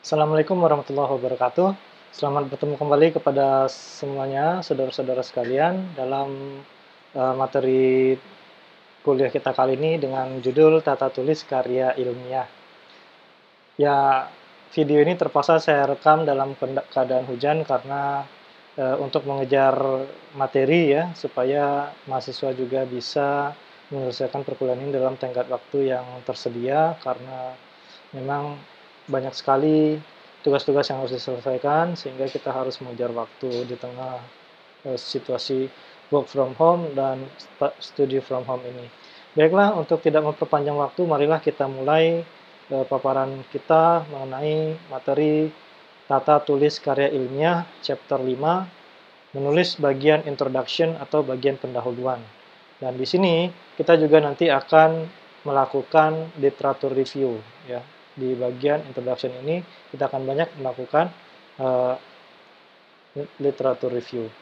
Assalamualaikum warahmatullahi wabarakatuh. Selamat bertemu kembali kepada semuanya, saudara-saudara sekalian, dalam materi kuliah kita kali ini dengan judul Tata Tulis Karya Ilmiah. Ya, video ini terpaksa saya rekam dalam keadaan hujan karena untuk mengejar materi ya, supaya mahasiswa juga bisa menyelesaikan perkuliahan ini dalam tenggat waktu yang tersedia, karena memang banyak sekali tugas-tugas yang harus diselesaikan, sehingga kita harus mengejar waktu di tengah situasi work from home dan study from home ini. Baiklah, untuk tidak memperpanjang waktu, marilah kita mulai paparan kita mengenai materi Tata Tulis Karya Ilmiah, Chapter 5, menulis bagian introduction atau bagian pendahuluan. Dan di sini kita juga nanti akan melakukan literatur review ya. Di bagian introduction ini kita akan banyak melakukan literatur review.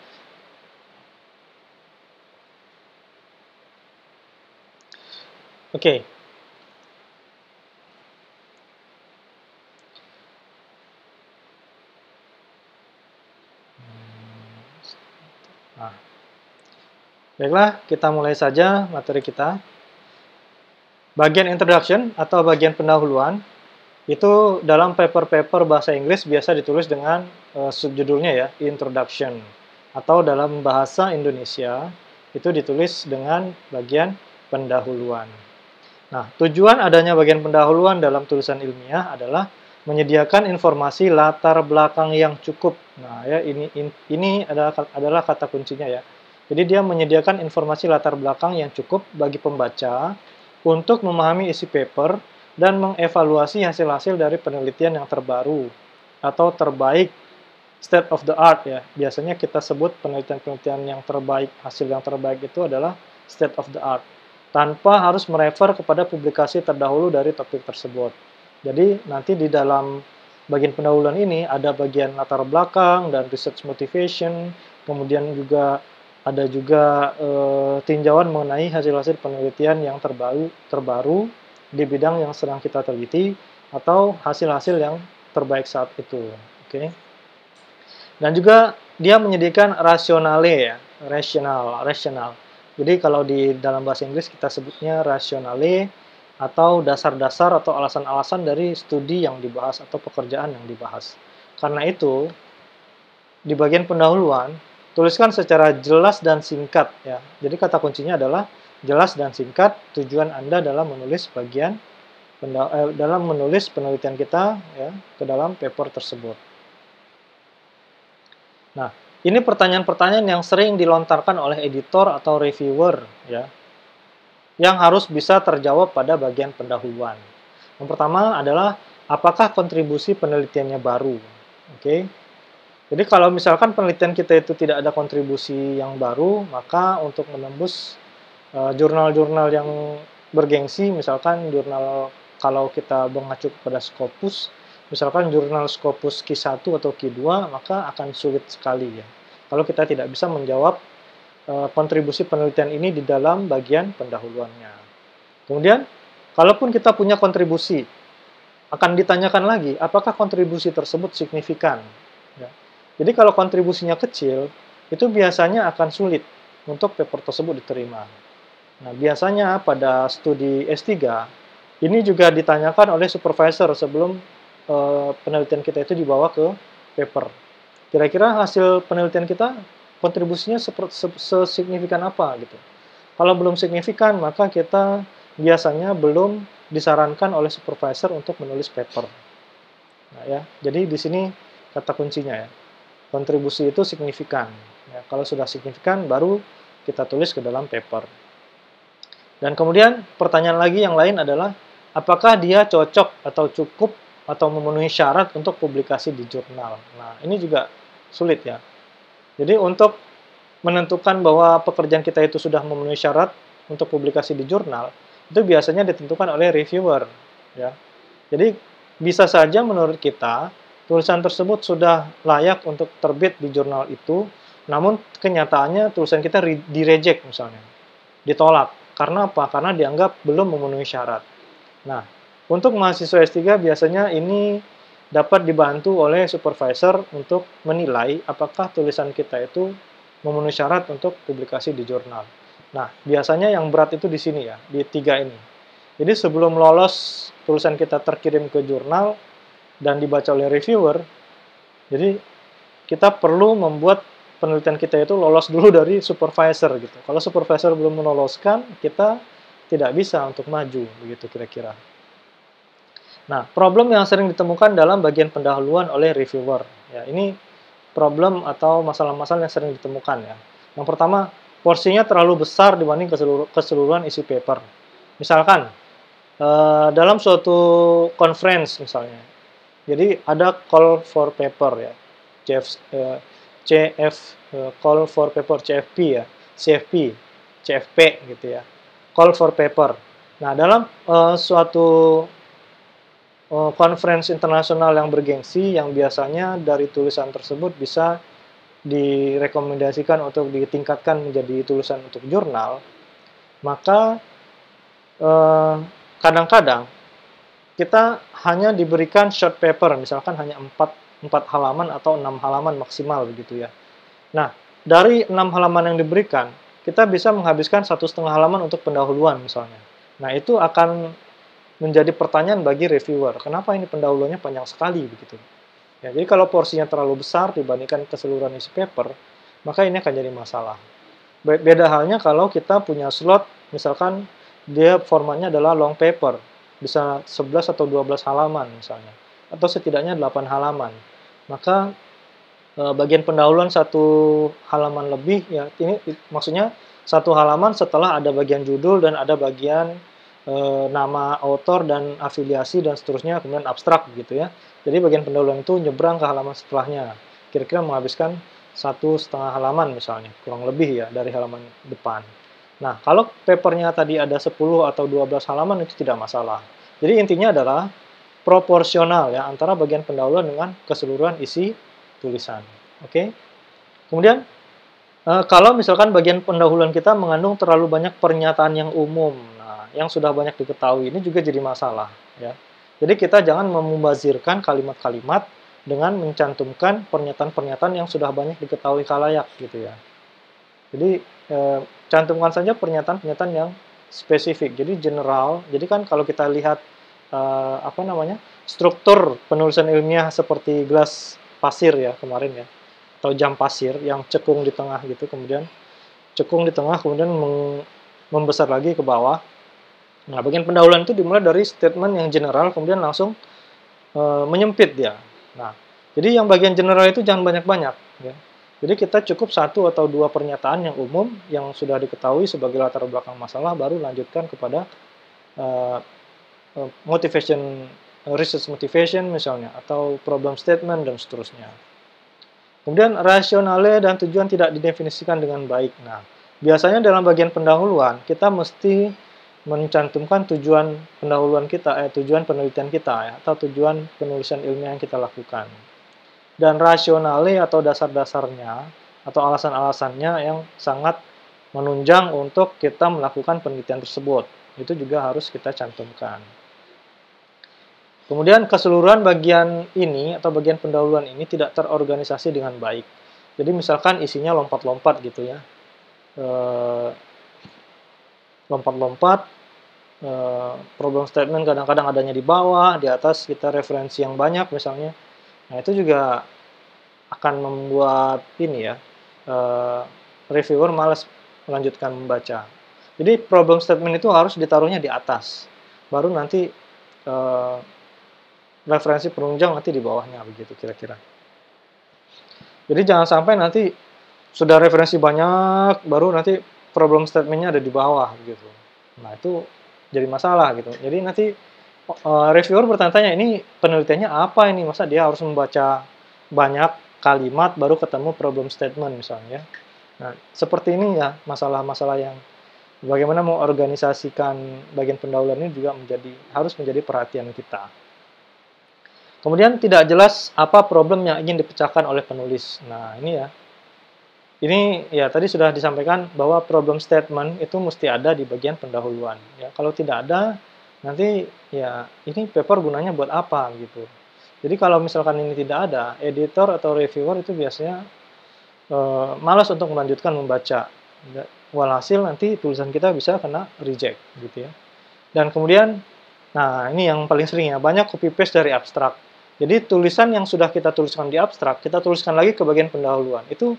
Oke. Nah, baiklah, kita mulai saja materi kita. Bagian introduction atau bagian pendahuluan itu dalam paper-paper bahasa Inggris biasa ditulis dengan subjudulnya ya, introduction. Atau dalam bahasa Indonesia itu ditulis dengan bagian pendahuluan. Nah, tujuan adanya bagian pendahuluan dalam tulisan ilmiah adalah menyediakan informasi latar belakang yang cukup. Nah, ya ini adalah kata kuncinya ya. Jadi dia menyediakan informasi latar belakang yang cukup bagi pembaca untuk memahami isi paper dan mengevaluasi hasil-hasil dari penelitian yang terbaru atau terbaik, state of the art ya. Biasanya kita sebut penelitian-penelitian yang terbaik, hasil yang terbaik itu adalah state of the art, tanpa harus merefer kepada publikasi terdahulu dari topik tersebut. Jadi nanti di dalam bagian pendahuluan ini ada bagian latar belakang dan research motivation, kemudian juga ada juga tinjauan mengenai hasil-hasil penelitian yang terbaru di bidang yang sedang kita teliti atau hasil-hasil yang terbaik saat itu. Oke. Dan juga dia menyediakan rasionale ya, rasional. Jadi kalau di dalam bahasa Inggris kita sebutnya rationale atau dasar-dasar atau alasan-alasan dari studi yang dibahas atau pekerjaan yang dibahas. Karena itu, di bagian pendahuluan, tuliskan secara jelas dan singkat ya. Jadi kata kuncinya adalah jelas dan singkat. Tujuan Anda dalam menulis dalam menulis penelitian kita ya ke dalam paper tersebut. Nah, ini pertanyaan-pertanyaan yang sering dilontarkan oleh editor atau reviewer ya, yang harus bisa terjawab pada bagian pendahuluan. Yang pertama adalah apakah kontribusi penelitiannya baru? Oke. Jadi kalau misalkan penelitian kita itu tidak ada kontribusi yang baru, maka untuk menembus jurnal-jurnal yang bergengsi, misalkan jurnal kalau kita mengacu kepada Scopus, misalkan jurnal Scopus Q1 atau Q2, maka akan sulit sekali ya. Kalau kita tidak bisa menjawab kontribusi penelitian ini di dalam bagian pendahuluannya. Kemudian, kalaupun kita punya kontribusi, akan ditanyakan lagi, apakah kontribusi tersebut signifikan? Ya. Jadi kalau kontribusinya kecil, itu biasanya akan sulit untuk paper tersebut diterima. Nah, biasanya pada studi S3, ini juga ditanyakan oleh supervisor sebelum penelitian kita itu dibawa ke paper. Kira-kira hasil penelitian kita kontribusinya sesignifikan apa gitu. Kalau belum signifikan, maka kita biasanya belum disarankan oleh supervisor untuk menulis paper. Nah, ya, jadi di sini kata kuncinya ya. Kontribusi itu signifikan. Ya, kalau sudah signifikan, baru kita tulis ke dalam paper. Dan kemudian pertanyaan lagi yang lain adalah, apakah dia cocok atau cukup atau memenuhi syarat untuk publikasi di jurnal. Nah, ini juga sulit ya. Jadi untuk menentukan bahwa pekerjaan kita itu sudah memenuhi syarat untuk publikasi di jurnal, itu biasanya ditentukan oleh reviewer. Ya. Jadi bisa saja menurut kita, tulisan tersebut sudah layak untuk terbit di jurnal itu, namun kenyataannya tulisan kita di-reject misalnya, ditolak. Karena apa? Karena dianggap belum memenuhi syarat. Nah, untuk mahasiswa S3 biasanya ini dapat dibantu oleh supervisor untuk menilai apakah tulisan kita itu memenuhi syarat untuk publikasi di jurnal. Nah, biasanya yang berat itu di sini ya, di 3 ini. Jadi sebelum lolos tulisan kita terkirim ke jurnal dan dibaca oleh reviewer, jadi kita perlu membuat penelitian kita itu lolos dulu dari supervisor gitu. Kalau supervisor belum meloloskan, kita tidak bisa untuk maju, begitu kira-kira. Nah, problem yang sering ditemukan dalam bagian pendahuluan oleh reviewer. Ya, ini problem atau masalah-masalah yang sering ditemukan ya. Yang pertama, porsinya terlalu besar dibanding keseluruhan isi paper. Misalkan, dalam suatu conference misalnya, jadi ada call for paper ya, call for paper CFP ya, CFP, CFP gitu ya, call for paper. Nah, dalam suatu conference internasional yang bergengsi, yang biasanya dari tulisan tersebut bisa direkomendasikan untuk ditingkatkan menjadi tulisan untuk jurnal, maka kadang-kadang kita hanya diberikan short paper, misalkan hanya 4 halaman atau 6 halaman maksimal begitu ya. Nah, dari 6 halaman yang diberikan, kita bisa menghabiskan 1,5 halaman untuk pendahuluan misalnya. Nah, itu akan menjadi pertanyaan bagi reviewer, kenapa ini pendahuluannya panjang sekali begitu. Ya, jadi kalau porsinya terlalu besar dibandingkan keseluruhan isi paper, maka ini akan jadi masalah. Beda halnya kalau kita punya slot, misalkan dia formatnya adalah long paper, bisa 11 atau 12 halaman misalnya, atau setidaknya 8 halaman. Maka bagian pendahuluan 1 halaman lebih, ya ini maksudnya 1 halaman setelah ada bagian judul dan ada bagian nama author dan afiliasi dan seterusnya, kemudian abstrak gitu ya. Jadi bagian pendahuluan itu nyebrang ke halaman setelahnya. Kira-kira menghabiskan 1,5 halaman misalnya, kurang lebih ya dari halaman depan. Nah, kalau papernya tadi ada 10 atau 12 halaman itu tidak masalah. Jadi intinya adalah proporsional ya antara bagian pendahuluan dengan keseluruhan isi tulisan. Oke. Kemudian kalau misalkan bagian pendahuluan kita mengandung terlalu banyak pernyataan yang umum, nah, yang sudah banyak diketahui, ini juga jadi masalah, ya. Jadi kita jangan memubazirkan kalimat-kalimat dengan mencantumkan pernyataan-pernyataan yang sudah banyak diketahui khalayak, gitu ya. Jadi cantumkan saja pernyataan-pernyataan yang spesifik, jadi general. Jadi kan kalau kita lihat struktur penulisan ilmiah seperti gelas pasir ya kemarin ya, atau jam pasir yang cekung di tengah gitu, kemudian cekung di tengah, kemudian membesar lagi ke bawah. Nah, bagian pendahuluan itu dimulai dari statement yang general, kemudian langsung menyempit dia. Nah, jadi yang bagian general itu jangan banyak-banyak. Ya. Jadi kita cukup 1 atau 2 pernyataan yang umum, yang sudah diketahui sebagai latar belakang masalah, baru lanjutkan kepada research motivation misalnya, atau problem statement, dan seterusnya. Kemudian rasionale dan tujuan tidak didefinisikan dengan baik. Nah, biasanya dalam bagian pendahuluan kita mesti mencantumkan tujuan pendahuluan kita, tujuan penelitian kita ya, atau tujuan penulisan ilmiah yang kita lakukan. Dan rasionale atau dasar-dasarnya atau alasan-alasannya yang sangat menunjang untuk kita melakukan penelitian tersebut. Itu juga harus kita cantumkan. Kemudian keseluruhan bagian ini atau bagian pendahuluan ini tidak terorganisasi dengan baik. Jadi misalkan isinya lompat-lompat gitu ya. Lompat-lompat, problem statement kadang-kadang adanya di bawah, di atas kita referensi yang banyak misalnya. Nah, itu juga akan membuat ini ya, reviewer malas melanjutkan membaca. Jadi problem statement itu harus ditaruhnya di atas. Baru nanti referensi penunjang nanti di bawahnya, begitu kira-kira. Jadi jangan sampai nanti sudah referensi banyak, baru nanti problem statement-nya ada di bawah, gitu. Nah, itu jadi masalah, gitu. Jadi nanti reviewer bertanya-tanya, ini penelitiannya apa ini? Masa dia harus membaca banyak kalimat baru ketemu problem statement misalnya. Nah, seperti ini ya masalah-masalah yang bagaimana mengorganisasikan bagian pendahuluan ini juga harus menjadi perhatian kita. Kemudian tidak jelas apa problem yang ingin dipecahkan oleh penulis. Nah, ini ya. Ini ya tadi sudah disampaikan bahwa problem statement itu mesti ada di bagian pendahuluan. Ya, kalau tidak ada, nanti ya ini paper gunanya buat apa gitu. Jadi kalau misalkan ini tidak ada, editor atau reviewer itu biasanya malas untuk melanjutkan membaca. Walhasil nanti tulisan kita bisa kena reject gitu ya. Dan kemudian, nah ini yang paling sering ya, banyak copy paste dari abstrak. Jadi tulisan yang sudah kita tuliskan di abstrak, kita tuliskan lagi ke bagian pendahuluan. Itu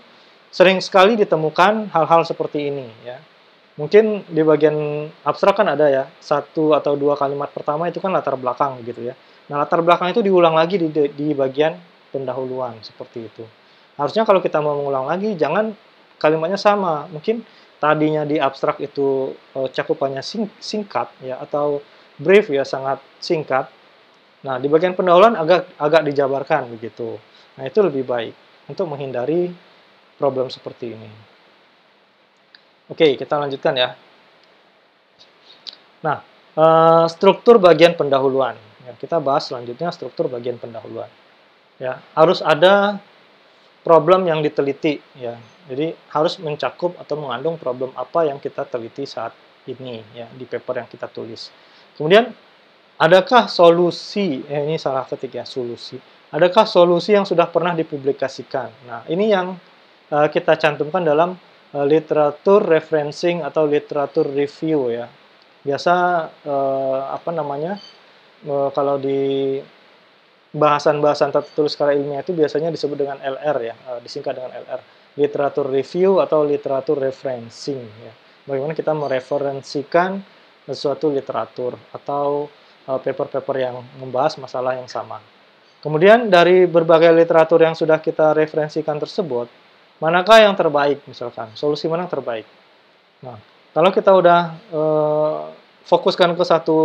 sering sekali ditemukan hal-hal seperti ini ya. Mungkin di bagian abstrak kan ada ya, satu atau dua kalimat pertama itu kan latar belakang gitu ya. Nah, latar belakang itu diulang lagi di bagian pendahuluan, seperti itu. Harusnya kalau kita mau mengulang lagi, jangan kalimatnya sama. Mungkin tadinya di abstrak itu cakupannya singkat ya, atau brief ya, sangat singkat. Nah, di bagian pendahuluan agak dijabarkan begitu. Nah, itu lebih baik untuk menghindari problem seperti ini. Oke, kita lanjutkan ya. Nah, struktur bagian pendahuluan. Ya, kita bahas selanjutnya struktur bagian pendahuluan. Ya, harus ada problem yang diteliti. Ya, jadi harus mencakup atau mengandung problem apa yang kita teliti saat ini ya di paper yang kita tulis. Kemudian, adakah solusi? Ini salah ketik ya, solusi. Adakah solusi yang sudah pernah dipublikasikan? Nah, ini yang kita cantumkan dalam literatur referencing atau literatur review ya. Biasa apa namanya, kalau di bahasan-bahasan tata tulis secara ilmiah itu biasanya disebut dengan LR ya, disingkat dengan LR, literatur review atau literatur referencing ya. Bagaimana kita mereferensikan suatu literatur atau paper-paper yang membahas masalah yang sama. Kemudian dari berbagai literatur yang sudah kita referensikan tersebut, manakah yang terbaik misalkan? Solusi mana yang terbaik? Nah, kalau kita udah fokuskan ke satu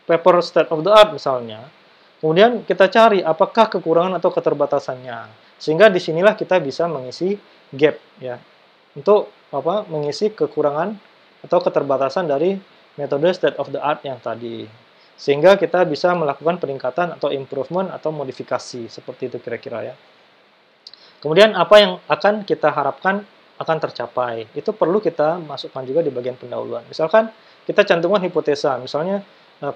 paper state of the art misalnya, kemudian kita cari apakah kekurangan atau keterbatasannya. Sehingga disinilah kita bisa mengisi gap ya, untuk mengisi kekurangan atau keterbatasan dari metode state of the art yang tadi. Sehingga kita bisa melakukan peningkatan atau improvement atau modifikasi, seperti itu kira-kira ya. Kemudian apa yang akan kita harapkan akan tercapai, itu perlu kita masukkan juga di bagian pendahuluan. Misalkan kita cantumkan hipotesa, misalnya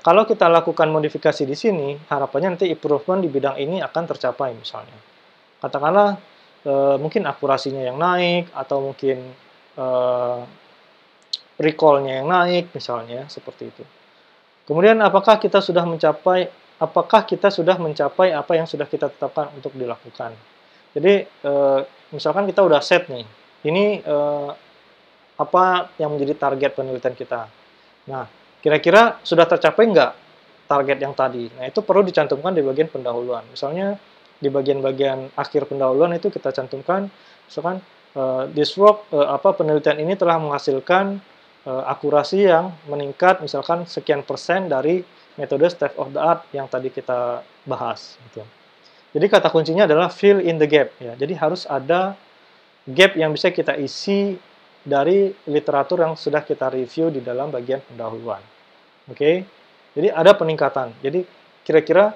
kalau kita lakukan modifikasi di sini, harapannya nanti improvement di bidang ini akan tercapai misalnya. Katakanlah mungkin akurasinya yang naik, atau mungkin recall-nya yang naik misalnya, seperti itu. Kemudian apakah kita sudah mencapai apa yang sudah kita tetapkan untuk dilakukan. Jadi misalkan kita udah set nih, ini apa yang menjadi target penelitian kita. Nah, kira-kira sudah tercapai nggak target yang tadi? Nah, itu perlu dicantumkan di bagian pendahuluan. Misalnya di bagian-bagian akhir pendahuluan itu kita cantumkan, misalkan this work, penelitian ini telah menghasilkan akurasi yang meningkat misalkan sekian persen dari metode state of the art yang tadi kita bahas. Gitu. Jadi kata kuncinya adalah fill in the gap. Ya. Jadi harus ada gap yang bisa kita isi dari literatur yang sudah kita review di dalam bagian pendahuluan. Oke, jadi ada peningkatan. Jadi kira-kira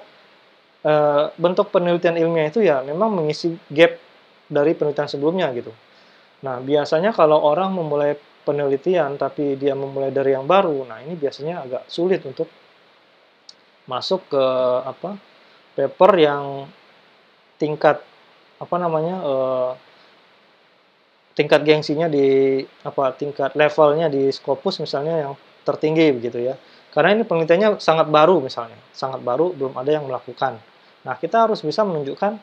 bentuk penelitian ilmiah itu ya memang mengisi gap dari penelitian sebelumnya gitu. Nah, biasanya kalau orang memulai penelitian tapi dia memulai dari yang baru, nah ini biasanya agak sulit untuk masuk ke paper yang tingkat tingkat gengsinya tingkat levelnya di Scopus misalnya yang tertinggi begitu ya. Karena ini penelitiannya sangat baru misalnya, sangat baru, belum ada yang melakukan. Nah, kita harus bisa menunjukkan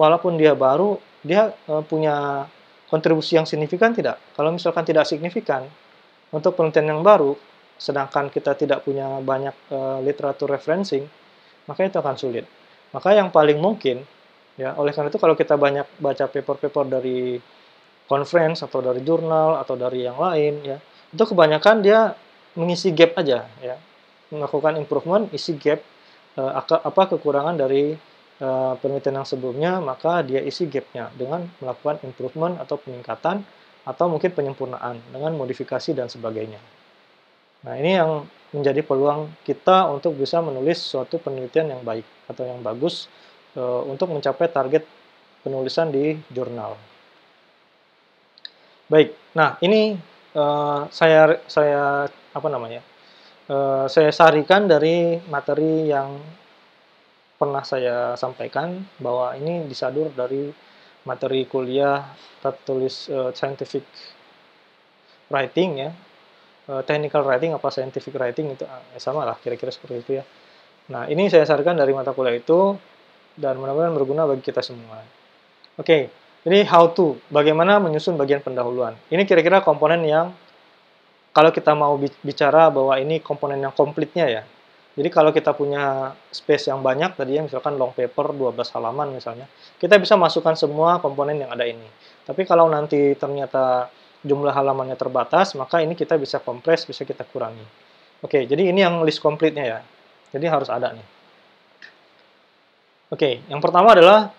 walaupun dia baru, dia punya kontribusi yang signifikan tidak? Kalau misalkan tidak signifikan untuk penelitian yang baru, sedangkan kita tidak punya banyak literatur referencing, maka itu akan sulit. Maka yang paling mungkin, ya, oleh karena itu kalau kita banyak baca paper-paper dari conference atau dari jurnal atau dari yang lain, ya, itu kebanyakan dia mengisi gap aja, ya, melakukan improvement, isi gap, kekurangan dari penelitian yang sebelumnya, maka dia isi gapnya dengan melakukan improvement atau peningkatan atau mungkin penyempurnaan dengan modifikasi dan sebagainya. Nah, ini yang menjadi peluang kita untuk bisa menulis suatu penelitian yang baik atau yang bagus untuk mencapai target penulisan di jurnal. Baik, nah ini saya sarikan dari materi yang pernah saya sampaikan bahwa ini disadur dari materi kuliah tertulis scientific writing ya, technical writing apa scientific writing itu sama lah kira-kira seperti itu ya. Nah, ini saya sarankan dari mata kuliah itu dan mudah-mudahan berguna bagi kita semua. Oke, jadi how to, bagaimana menyusun bagian pendahuluan. Ini kira-kira komponen yang kalau kita mau bicara bahwa ini komponen yang komplitnya ya. Jadi kalau kita punya space yang banyak tadi ya, misalkan long paper 12 halaman misalnya, kita bisa masukkan semua komponen yang ada ini. Tapi kalau nanti ternyata jumlah halamannya terbatas, maka ini kita bisa kompres, bisa kita kurangi. Oke, jadi ini yang list komplitnya ya. Jadi harus ada nih. Oke, yang pertama adalah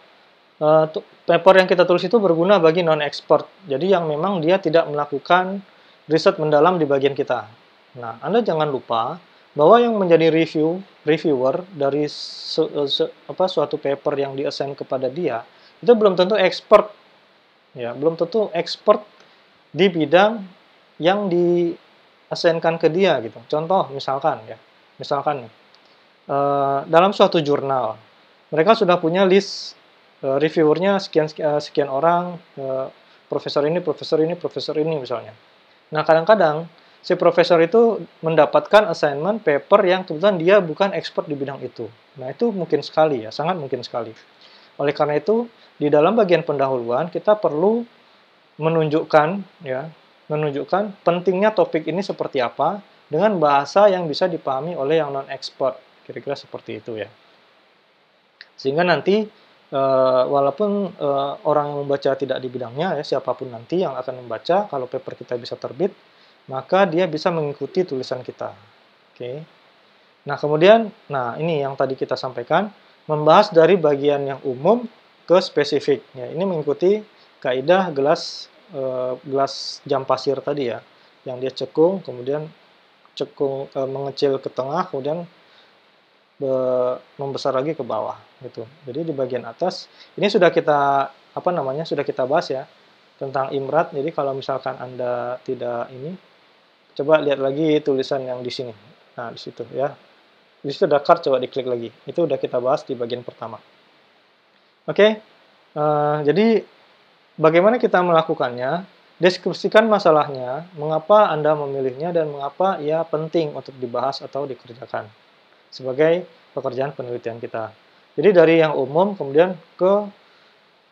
paper yang kita tulis itu berguna bagi non-expert. Jadi yang memang dia tidak melakukan riset mendalam di bagian kita. Nah, Anda jangan lupa bahwa yang menjadi reviewer dari suatu paper yang di-assign kepada dia, itu belum tentu expert. Ya, belum tentu expert di bidang yang di-assign-kan ke dia gitu. Contoh misalkan dalam suatu jurnal, mereka sudah punya list reviewernya sekian orang, profesor ini misalnya. Nah, kadang-kadang si profesor itu mendapatkan assignment paper yang kebetulan dia bukan expert di bidang itu. Nah, itu mungkin sekali ya, sangat mungkin sekali. Oleh karena itu, di dalam bagian pendahuluan kita perlu menunjukkan pentingnya topik ini seperti apa dengan bahasa yang bisa dipahami oleh yang non-expert. Kira-kira seperti itu ya. Sehingga nanti walaupun orang yang membaca tidak di bidangnya ya, siapapun nanti yang akan membaca, kalau paper kita bisa terbit, maka dia bisa mengikuti tulisan kita. Oke. Nah, kemudian, ini yang tadi kita sampaikan, membahas dari bagian yang umum ke spesifik. Ya, ini mengikuti kaidah gelas jam pasir tadi ya, yang dia cekung, kemudian mengecil ke tengah, kemudian membesar lagi ke bawah gitu. Jadi di bagian atas ini sudah kita sudah kita bahas ya tentang imrat. Jadi kalau misalkan Anda tidak ini, coba lihat lagi tulisan yang di sini. Nah, di situ ya. Di situ ada card, coba diklik lagi. Itu udah kita bahas di bagian pertama. Oke. Jadi bagaimana kita melakukannya? Deskripsikan masalahnya, mengapa Anda memilihnya dan mengapa ia penting untuk dibahas atau dikerjakan sebagai pekerjaan penelitian kita. Jadi dari yang umum kemudian ke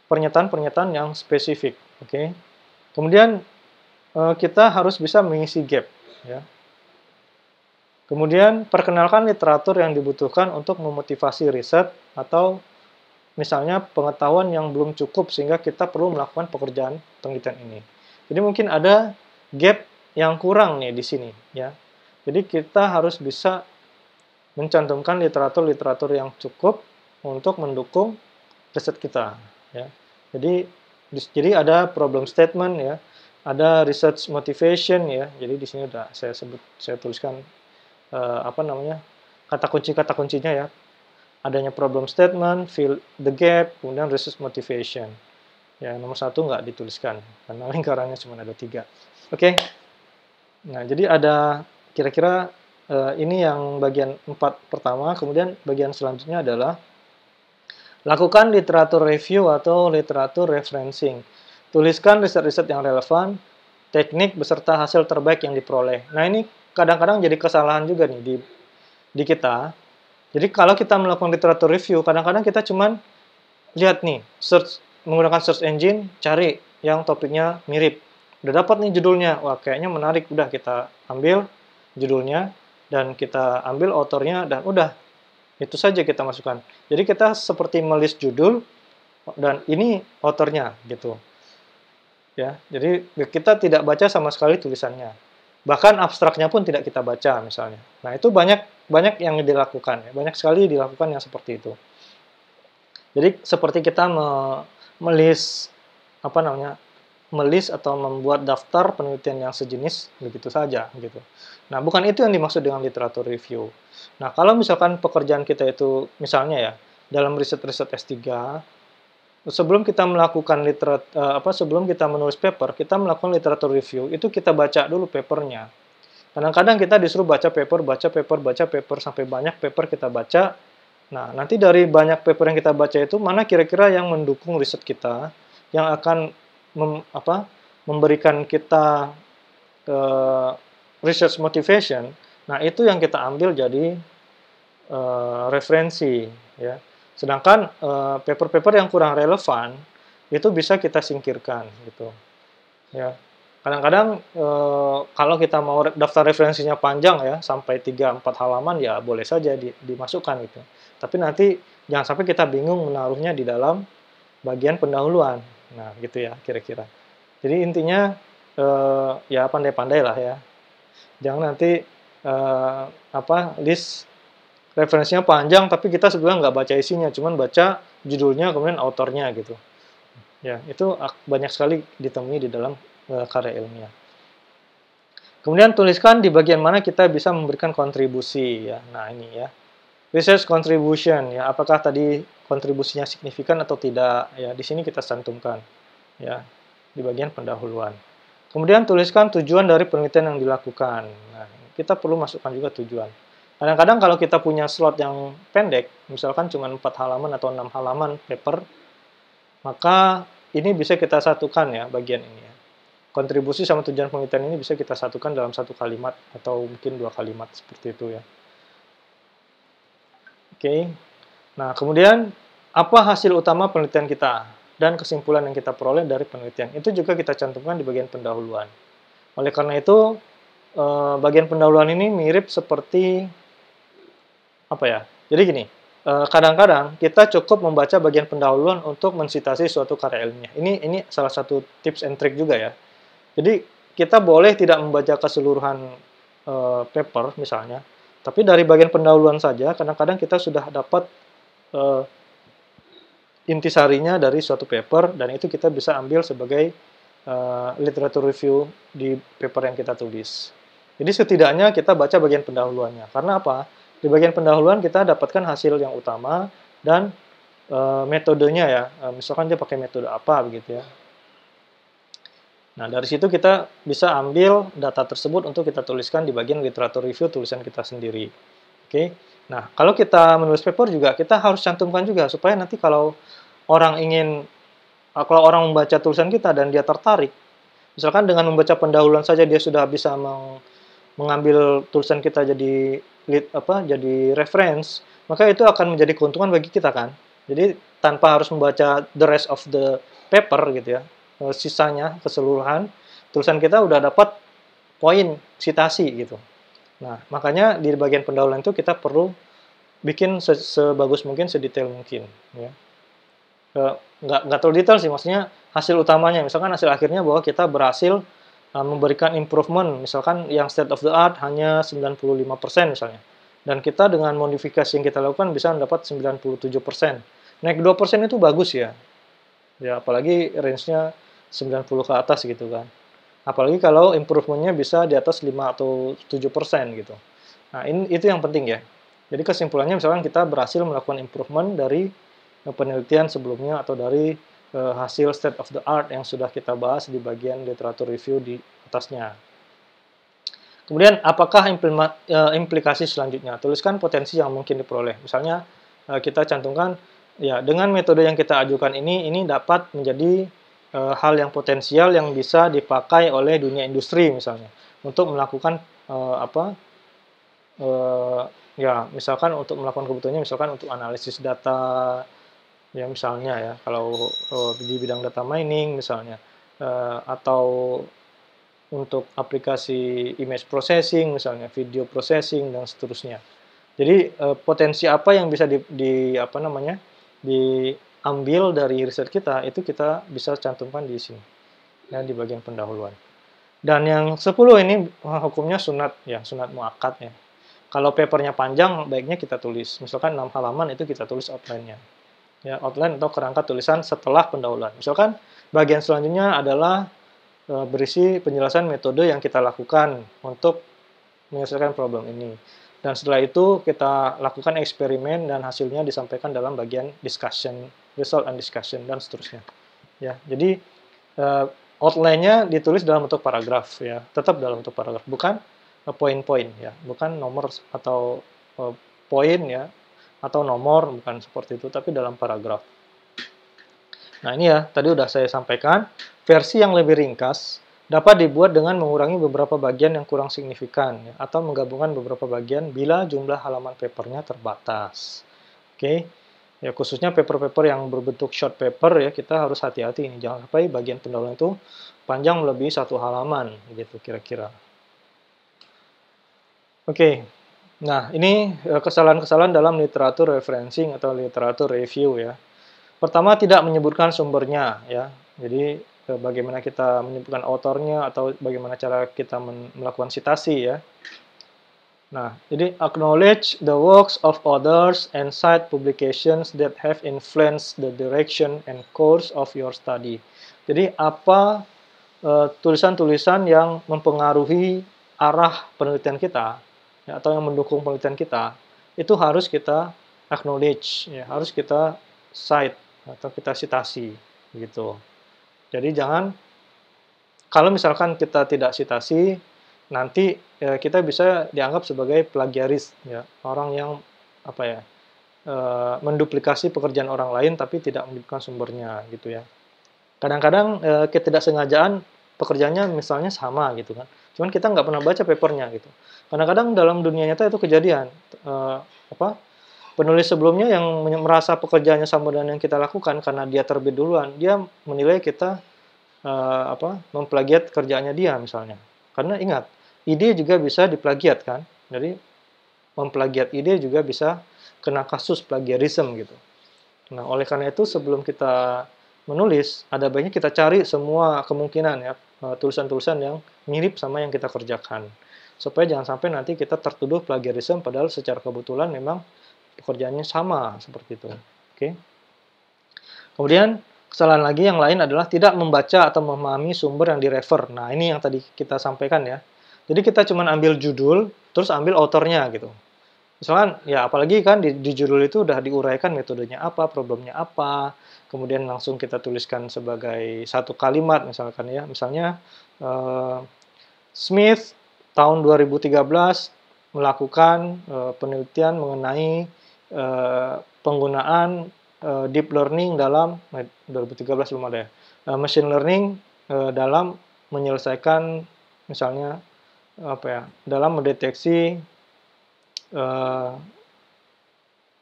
pernyataan-pernyataan yang spesifik, oke. Kemudian kita harus bisa mengisi gap, ya. Kemudian perkenalkan literatur yang dibutuhkan untuk memotivasi riset atau misalnya pengetahuan yang belum cukup sehingga kita perlu melakukan pekerjaan penelitian ini. Jadi mungkin ada gap yang kurang nih di sini, ya. Jadi kita harus bisa mencantumkan literatur-literatur yang cukup untuk mendukung riset kita. Ya. Jadi ada problem statement, ya, ada research motivation, ya. Jadi di sini udah saya tuliskan kata kuncinya ya. Adanya problem statement, fill the gap, kemudian research motivation. Ya, nomor 1 nggak dituliskan karena lingkarannya cuma ada 3. Oke. Nah, jadi ada kira-kira ini yang bagian 4 pertama, kemudian bagian selanjutnya adalah lakukan literatur review atau literatur referencing. Tuliskan riset-riset yang relevan, teknik beserta hasil terbaik yang diperoleh. Nah, ini kadang-kadang jadi kesalahan juga nih di kita. Jadi kalau kita melakukan literatur review, kadang-kadang kita cuman lihat nih, menggunakan search engine, cari yang topiknya mirip. Udah dapat nih judulnya, wah kayaknya menarik, udah kita ambil judulnya, dan kita ambil autornya, dan udah, itu saja kita masukkan. Jadi kita seperti melis judul, dan ini autornya, gitu. Ya, jadi kita tidak baca sama sekali tulisannya. Bahkan abstraknya pun tidak kita baca, misalnya. Nah, itu banyak yang dilakukan, ya. Banyak sekali dilakukan yang seperti itu. Jadi, seperti kita melis atau membuat daftar penelitian yang sejenis, begitu saja, gitu. Nah, bukan itu yang dimaksud dengan literatur review. Nah, kalau misalkan pekerjaan kita itu, misalnya ya, dalam riset-riset S3, sebelum kita melakukan sebelum kita menulis paper, kita melakukan literatur review, itu kita baca dulu papernya. Kadang-kadang kita disuruh baca paper, sampai banyak paper kita baca, Nah, nanti dari banyak paper yang kita baca itu, mana kira-kira yang mendukung riset kita, yang akan memberikan kita research motivation. Nah, itu yang kita ambil jadi referensi, ya. Sedangkan paper-paper yang kurang relevan itu bisa kita singkirkan, gitu. Ya, kadang-kadang kalau kita mau daftar referensinya panjang ya, sampai 3-4 halaman ya boleh saja dimasukkan gitu. Tapi nanti jangan sampai kita bingung menaruhnya di dalam bagian pendahuluan. Nah, gitu ya kira-kira. Jadi intinya ya pandai-pandai lah ya. Jangan nanti list referensinya panjang tapi kita sebenarnya nggak baca isinya, cuman baca judulnya kemudian autornya gitu. Ya, itu banyak sekali ditemui di dalam karya ilmiah. Kemudian tuliskan di bagian mana kita bisa memberikan kontribusi ya. Nah, ini ya. Research contribution ya, apakah tadi kontribusinya signifikan atau tidak ya. Di sini kita cantumkan ya di bagian pendahuluan. Kemudian tuliskan tujuan dari penelitian yang dilakukan. Nah, kita perlu masukkan juga tujuan. Kadang-kadang kalau kita punya slot yang pendek, misalkan cuma 4 halaman atau 6 halaman paper, maka ini bisa kita satukan ya bagian ini ya. Kontribusi sama tujuan penelitian ini bisa kita satukan dalam satu kalimat atau mungkin 2 kalimat seperti itu ya. Oke. Nah, kemudian apa hasil utama penelitian kita dan kesimpulan yang kita peroleh dari penelitian. Itu juga kita cantumkan di bagian pendahuluan. Oleh karena itu, bagian pendahuluan ini mirip seperti apa ya? Jadi gini, kadang-kadang kita cukup membaca bagian pendahuluan untuk mensitasi suatu karya ilmiah. Ini salah satu tips and trick juga ya. Jadi kita boleh tidak membaca keseluruhan paper misalnya, tapi dari bagian pendahuluan saja kadang-kadang kita sudah dapat intisarinya dari suatu paper dan itu kita bisa ambil sebagai literature review di paper yang kita tulis. Jadi setidaknya kita baca bagian pendahuluannya. Karena apa? Di bagian pendahuluan kita dapatkan hasil yang utama dan metodenya ya. Misalkan dia pakai metode apa begitu ya. Nah, dari situ kita bisa ambil data tersebut untuk kita tuliskan di bagian literature review tulisan kita sendiri. Oke. Nah, kalau kita menulis paper juga kita harus cantumkan juga supaya nanti kalau orang membaca tulisan kita dan dia tertarik, misalkan dengan membaca pendahuluan saja dia sudah bisa mengambil tulisan kita jadi reference, maka itu akan menjadi keuntungan bagi kita kan. Jadi tanpa harus membaca the rest of the paper gitu ya, sisanya keseluruhan tulisan kita udah dapat poin sitasi gitu. Nah, makanya di bagian pendahuluan itu kita perlu bikin sebagus mungkin, sedetail mungkin ya. Nggak terlalu detail sih, maksudnya hasil utamanya, misalkan hasil akhirnya bahwa kita berhasil memberikan improvement, misalkan yang state of the art hanya 95% misalnya. Dan kita dengan modifikasi yang kita lakukan bisa mendapat 97%. Naik 2% itu bagus ya. Ya, apalagi range-nya 90 ke atas gitu kan. Apalagi kalau improvement-nya bisa di atas 5 atau 7% gitu. Nah, itu yang penting ya. Jadi kesimpulannya misalkan kita berhasil melakukan improvement dari penelitian sebelumnya atau dari hasil state of the art yang sudah kita bahas di bagian literature review di atasnya. Kemudian, apakah implikasi selanjutnya? Tuliskan potensi yang mungkin diperoleh. Misalnya, kita cantumkan, ya dengan metode yang kita ajukan ini dapat menjadi hal yang potensial yang bisa dipakai oleh dunia industri misalnya, untuk melakukan ya misalkan untuk melakukan kebutuhannya, misalkan untuk analisis data, ya misalnya ya, kalau di bidang data mining misalnya, atau untuk aplikasi image processing misalnya, video processing dan seterusnya. Jadi potensi apa yang bisa diambil dari riset kita itu kita bisa cantumkan di sini ya, di bagian pendahuluan. Dan yang 10 ini hukumnya sunat ya, sunat muakkad ya. Kalau papernya panjang baiknya kita tulis, misalkan 6 halaman itu kita tulis outline-nya. Ya, outline atau kerangka tulisan setelah pendahuluan. Misalkan bagian selanjutnya adalah berisi penjelasan metode yang kita lakukan untuk menyelesaikan problem ini. Dan setelah itu kita lakukan eksperimen dan hasilnya disampaikan dalam bagian discussion, result and discussion dan seterusnya. Ya, jadi outline-nya ditulis dalam bentuk paragraf ya, tetap dalam bentuk paragraf, bukan poin-poin ya, bukan nomor atau poin ya. atau nomor, bukan seperti itu, tapi dalam paragraf. Nah ini ya, tadi udah saya sampaikan, versi yang lebih ringkas dapat dibuat dengan mengurangi beberapa bagian yang kurang signifikan, ya, atau menggabungkan beberapa bagian bila jumlah halaman papernya terbatas. Oke, ya khususnya paper-paper yang berbentuk short paper ya, kita harus hati-hati ini, jangan sampai bagian pendahuluan itu panjang melebihi 1 halaman, gitu kira-kira. Oke, nah ini kesalahan-kesalahan dalam literatur referencing atau literatur review ya. Pertama, tidak menyebutkan sumbernya ya. Jadi bagaimana kita menyebutkan autornya atau bagaimana cara kita melakukan citasi ya. Nah, jadi acknowledge the works of others and cite publications that have influenced the direction and course of your study. Jadi apa tulisan-tulisan yang mempengaruhi arah penelitian kita ya, atau yang mendukung penelitian kita itu harus kita acknowledge ya, harus kita cite atau kita citasi gitu. Jadi jangan, kalau misalkan kita tidak citasi, nanti kita bisa dianggap sebagai plagiaris ya, orang yang apa ya, menduplikasi pekerjaan orang lain tapi tidak menyebutkan sumbernya gitu ya. Kadang-kadang ketidaksengajaan pekerjaannya misalnya sama gitu kan, cuman kita nggak pernah baca papernya gitu. Kadang-kadang dalam dunia nyata itu kejadian, penulis sebelumnya yang merasa pekerjaannya sama dengan yang kita lakukan karena dia terbit duluan, dia menilai kita memplagiat kerjaannya dia misalnya. Karena ingat, ide juga bisa diplagiat kan, jadi memplagiat ide juga bisa kena kasus plagiarism gitu. Nah, oleh karena itu sebelum kita menulis, ada baiknya kita cari semua kemungkinan ya, tulisan-tulisan yang mirip sama yang kita kerjakan. Supaya jangan sampai nanti kita tertuduh plagiarism, padahal secara kebetulan memang pekerjaannya sama, seperti itu. Oke. Kemudian, kesalahan lagi yang lain adalah tidak membaca atau memahami sumber yang direfer. Nah, ini yang tadi kita sampaikan ya. Jadi kita cuma ambil judul, terus ambil autornya gitu. Misalkan, ya apalagi kan di judul itu udah diuraikan metodenya apa, problemnya apa, kemudian langsung kita tuliskan sebagai satu kalimat misalkan ya. Misalnya, Smith tahun 2013 melakukan penelitian mengenai penggunaan deep learning dalam 2013 belum ada ya, machine learning dalam menyelesaikan misalnya dalam mendeteksi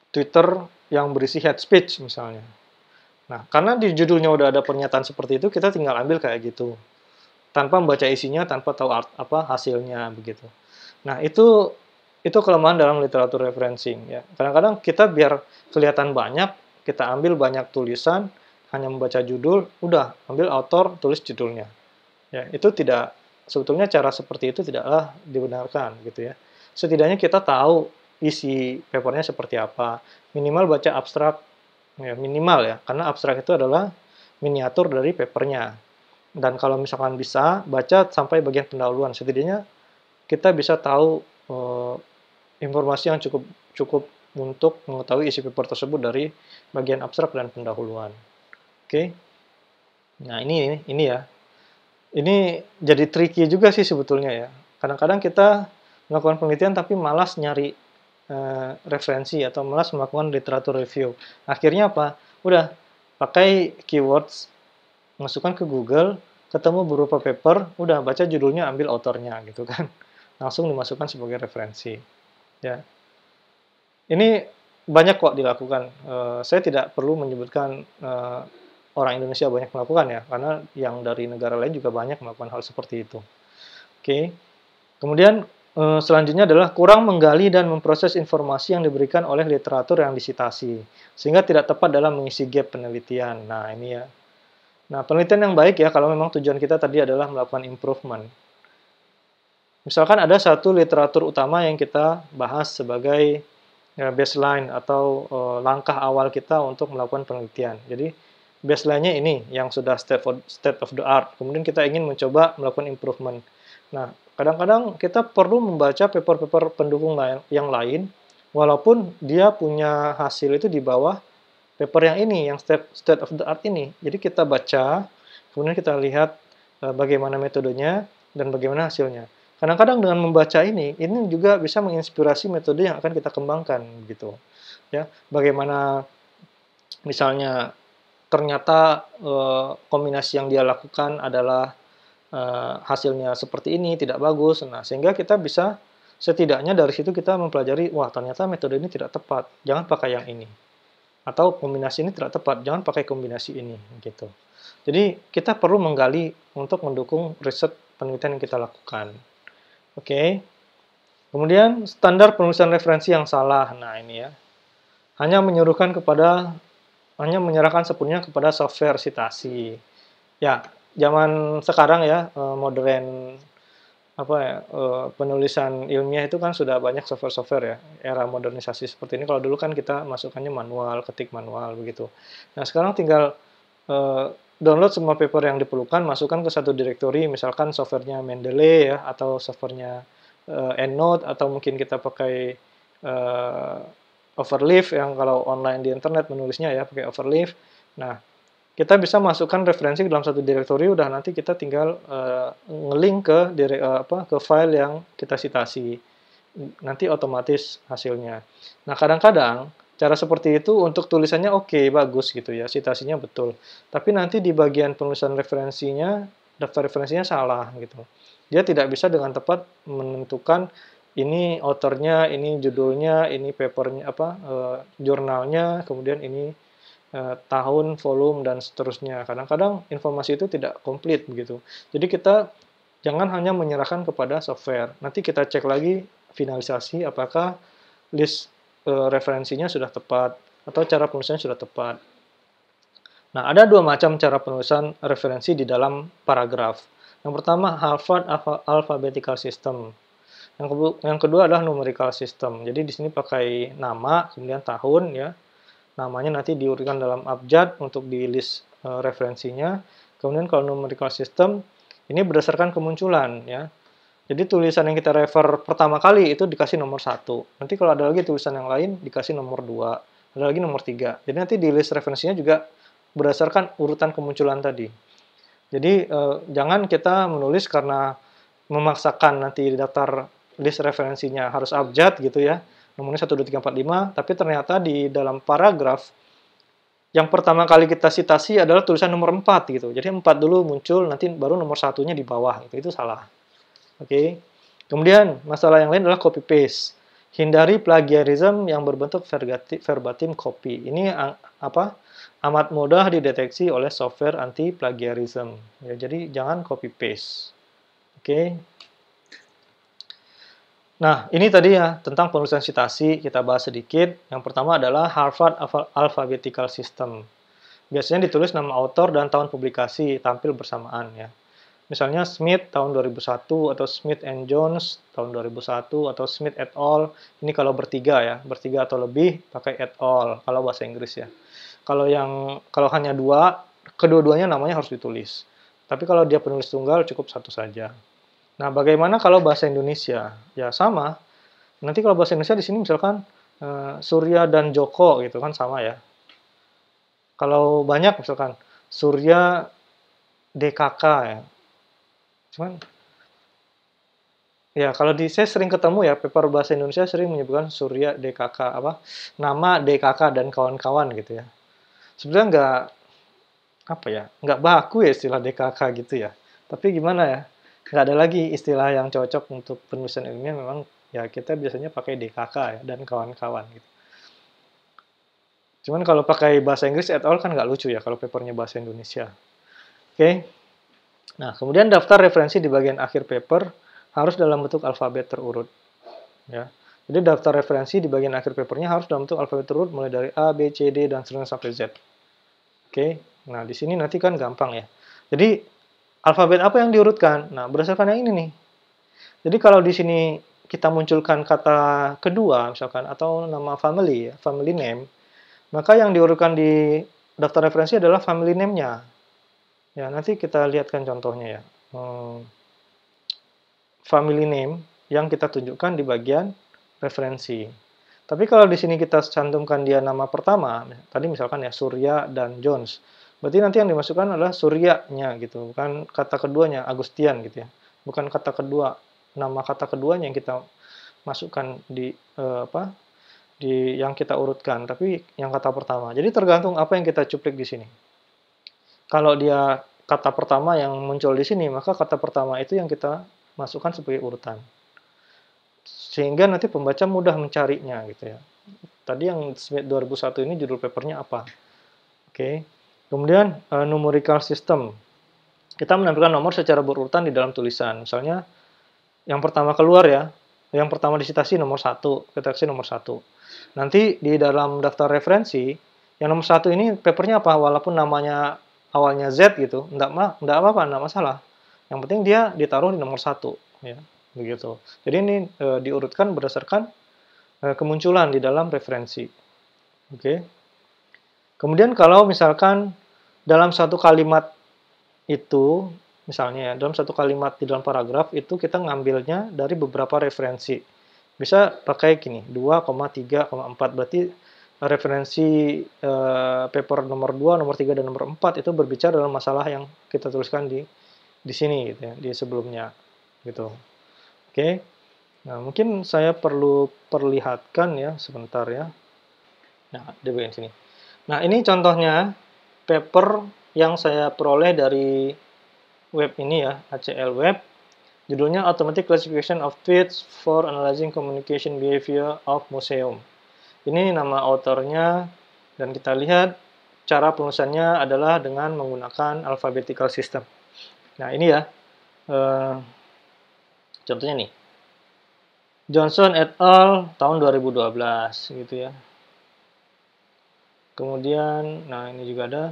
Twitter yang berisi hate speech misalnya. Nah, karena di judulnya udah ada pernyataan seperti itu, kita tinggal ambil kayak gitu, tanpa membaca isinya, tanpa tahu hasilnya begitu. Nah, itu kelemahan dalam literatur referencing ya. Kadang-kadang kita biar kelihatan banyak, kita ambil banyak tulisan, hanya membaca judul, udah ambil author, tulis judulnya. Ya, itu sebetulnya cara seperti itu tidaklah dibenarkan gitu ya. Setidaknya kita tahu isi papernya seperti apa, minimal baca abstrak ya, minimal ya, karena abstrak itu adalah miniatur dari papernya. Dan kalau misalkan bisa baca sampai bagian pendahuluan, setidaknya kita bisa tahu informasi yang cukup untuk mengetahui isi paper tersebut dari bagian abstrak dan pendahuluan. Oke. Nah, ini ya. Ini jadi tricky juga sih sebetulnya ya. Kadang-kadang kita melakukan penelitian tapi malas nyari referensi atau malas melakukan literatur review. Akhirnya apa? Udah pakai keywords, masukkan ke Google, ketemu beberapa paper, udah baca judulnya, ambil autornya gitu kan. Langsung dimasukkan sebagai referensi. Ya. Ini banyak kok dilakukan. Saya tidak perlu menyebutkan orang Indonesia banyak melakukan ya, karena yang dari negara lain juga banyak melakukan hal seperti itu. Oke. Kemudian selanjutnya adalah kurang menggali dan memproses informasi yang diberikan oleh literatur yang disitasi, sehingga tidak tepat dalam mengisi gap penelitian. Nah, ini ya. Nah, penelitian yang baik ya, kalau memang tujuan kita tadi adalah melakukan improvement. Misalkan ada satu literatur utama yang kita bahas sebagai baseline atau langkah awal kita untuk melakukan penelitian. Jadi, baseline-nya ini yang sudah state of the art. Kemudian kita ingin mencoba melakukan improvement. Nah, kadang-kadang kita perlu membaca paper-paper pendukung yang lain, walaupun dia punya hasil itu di bawah paper yang ini, yang state of the art ini. Jadi kita baca, kemudian kita lihat bagaimana metodenya dan bagaimana hasilnya. Kadang-kadang dengan membaca ini juga bisa menginspirasi metode yang akan kita kembangkan gitu. ya. Bagaimana misalnya ternyata kombinasi yang dia lakukan adalah hasilnya seperti ini, tidak bagus. Nah, sehingga kita bisa setidaknya dari situ kita mempelajari, wah ternyata metode ini tidak tepat, jangan pakai yang ini. Atau kombinasi ini tidak tepat, jangan pakai kombinasi ini, gitu. Jadi kita perlu menggali untuk mendukung riset penelitian yang kita lakukan. Oke. Kemudian standar penulisan referensi yang salah. Nah, ini ya. Hanya menyerahkan sepenuhnya kepada software citasi. Ya, zaman sekarang ya, modern penulisan ilmiah itu kan sudah banyak software-software ya, era modernisasi seperti ini. Kalau dulu kan kita masukkannya manual, ketik manual begitu. Nah, sekarang tinggal download semua paper yang diperlukan, masukkan ke satu direktori, misalkan softwarenya Mendeley ya, atau softwarenya EndNote, atau mungkin kita pakai Overleaf yang kalau online di internet menulisnya ya pakai Overleaf. Nah, kita bisa masukkan referensi ke dalam satu direktori, udah nanti kita tinggal nge-link ke file yang kita citasi. Nanti otomatis hasilnya. Nah, kadang-kadang cara seperti itu untuk tulisannya oke, bagus gitu ya, citasinya betul. Tapi nanti di bagian penulisan referensinya, daftar referensinya salah gitu. Dia tidak bisa dengan tepat menentukan ini authornya, ini judulnya, ini papernya jurnalnya, kemudian ini tahun, volume, dan seterusnya. Kadang-kadang informasi itu tidak komplit begitu. Jadi kita jangan hanya menyerahkan kepada software. Nanti kita cek lagi finalisasi apakah list referensinya sudah tepat atau cara penulisannya sudah tepat. Nah, ada dua macam cara penulisan referensi di dalam paragraf. Yang pertama, Harvard Alphabetical System. Yang kedua adalah Numerical System. Jadi di sini pakai nama, kemudian tahun ya. Namanya nanti diurutkan dalam abjad untuk di list referensinya. Kemudian kalau numerical system, ini berdasarkan kemunculan ya. Jadi tulisan yang kita refer pertama kali itu dikasih nomor 1. Nanti kalau ada lagi tulisan yang lain dikasih nomor 2. Ada lagi nomor 3. Jadi nanti di list referensinya juga berdasarkan urutan kemunculan tadi. Jadi jangan kita menulis karena memaksakan nanti di daftar list referensinya harus abjad gitu ya. Nomornya 1, 2, 3, 4, 5, tapi ternyata di dalam paragraf yang pertama kali kita citasi adalah tulisan nomor 4 gitu. Jadi 4 dulu muncul, nanti baru nomor 1-nya di bawah gitu. Itu salah. Oke. Kemudian masalah yang lain adalah copy paste. Hindari plagiarism yang berbentuk verbatim copy. Ini amat mudah dideteksi oleh software anti plagiarism. Ya, jadi jangan copy paste. Oke. Nah, ini tadi ya, tentang penulisan citasi, kita bahas sedikit. Yang pertama adalah Harvard Alphabetical System. Biasanya ditulis nama author dan tahun publikasi, tampil bersamaan ya. Misalnya Smith tahun 2001, atau Smith and Jones tahun 2001, atau Smith et al. Ini kalau bertiga ya, bertiga atau lebih, pakai et al. Kalau bahasa Inggris ya. Kalau hanya dua, kedua-duanya namanya harus ditulis. Tapi kalau dia penulis tunggal, cukup satu saja. Nah, bagaimana kalau bahasa Indonesia? Ya sama. Nanti kalau bahasa Indonesia di sini misalkan Surya dan Joko gitu kan sama ya. Kalau banyak misalkan Surya DKK ya. Cuman ya kalau saya sering ketemu ya paper bahasa Indonesia sering menyebutkan Surya DKK nama DKK dan kawan-kawan gitu ya. Sebenarnya nggak baku ya istilah DKK gitu ya. Tapi gimana ya? Nggak ada lagi istilah yang cocok untuk penulisan ilmiah, memang ya kita biasanya pakai DKK ya, dan kawan-kawan gitu. Cuman kalau pakai bahasa Inggris et al. Kan nggak lucu ya kalau papernya bahasa Indonesia. Oke. Nah, kemudian daftar referensi di bagian akhir paper harus dalam bentuk alfabet terurut. Ya. Jadi daftar referensi di bagian akhir papernya harus dalam bentuk alfabet terurut mulai dari A, B, C, D, dan seterusnya sampai Z. Oke. Nah, di sini nanti kan gampang ya. Jadi alfabet apa yang diurutkan? Nah, berdasarkan yang ini nih. Jadi kalau di sini kita munculkan kata kedua, misalkan, atau nama family, family name, maka yang diurutkan di daftar referensi adalah family name-nya. Ya, nanti kita lihatkan contohnya ya. Family name yang kita tunjukkan di bagian referensi. Tapi kalau di sini kita cantumkan dia nama pertama, tadi misalkan ya Surya dan Jones. Berarti nanti yang dimasukkan adalah Suryanya gitu, bukan kata keduanya Agustian gitu ya. Bukan kata kedua, nama kata keduanya yang kita masukkan di yang kita urutkan, tapi yang kata pertama. Jadi tergantung apa yang kita cuplik di sini. Kalau dia kata pertama yang muncul di sini, maka kata pertama itu yang kita masukkan sebagai urutan. Sehingga nanti pembaca mudah mencarinya gitu ya. Tadi yang Smith 2001 ini judul papernya apa? Oke. Kemudian numerical system. Kita menampilkan nomor secara berurutan di dalam tulisan. Misalnya yang pertama keluar ya, yang pertama disitasi nomor 1, kita kasih nomor 1. Nanti di dalam daftar referensi, yang nomor 1 ini papernya apa? Walaupun namanya awalnya Z gitu, enggak apa-apa, enggak masalah. Yang penting dia ditaruh di nomor 1 ya, begitu. Jadi ini diurutkan berdasarkan kemunculan di dalam referensi. Oke. Kemudian kalau misalkan dalam satu kalimat itu, misalnya ya, dalam satu kalimat di dalam paragraf itu kita ngambilnya dari beberapa referensi. Bisa pakai gini, 2, 3, 4. Berarti referensi paper nomor 2, nomor 3, dan nomor 4 itu berbicara dalam masalah yang kita tuliskan di sini gitu ya, di sebelumnya gitu. Oke. Nah, mungkin saya perlu perlihatkan ya sebentar ya. Nah, di bagian sini. Nah, ini contohnya paper yang saya peroleh dari web ini ya, ACL Web. Judulnya Automatic Classification of Tweets for Analyzing Communication Behavior of Museum. Ini nama autornya, dan kita lihat cara penulisannya adalah dengan menggunakan alphabetical system. Nah, ini ya, contohnya nih. Johnson et al. Tahun 2012, gitu ya. Kemudian, nah ini juga ada,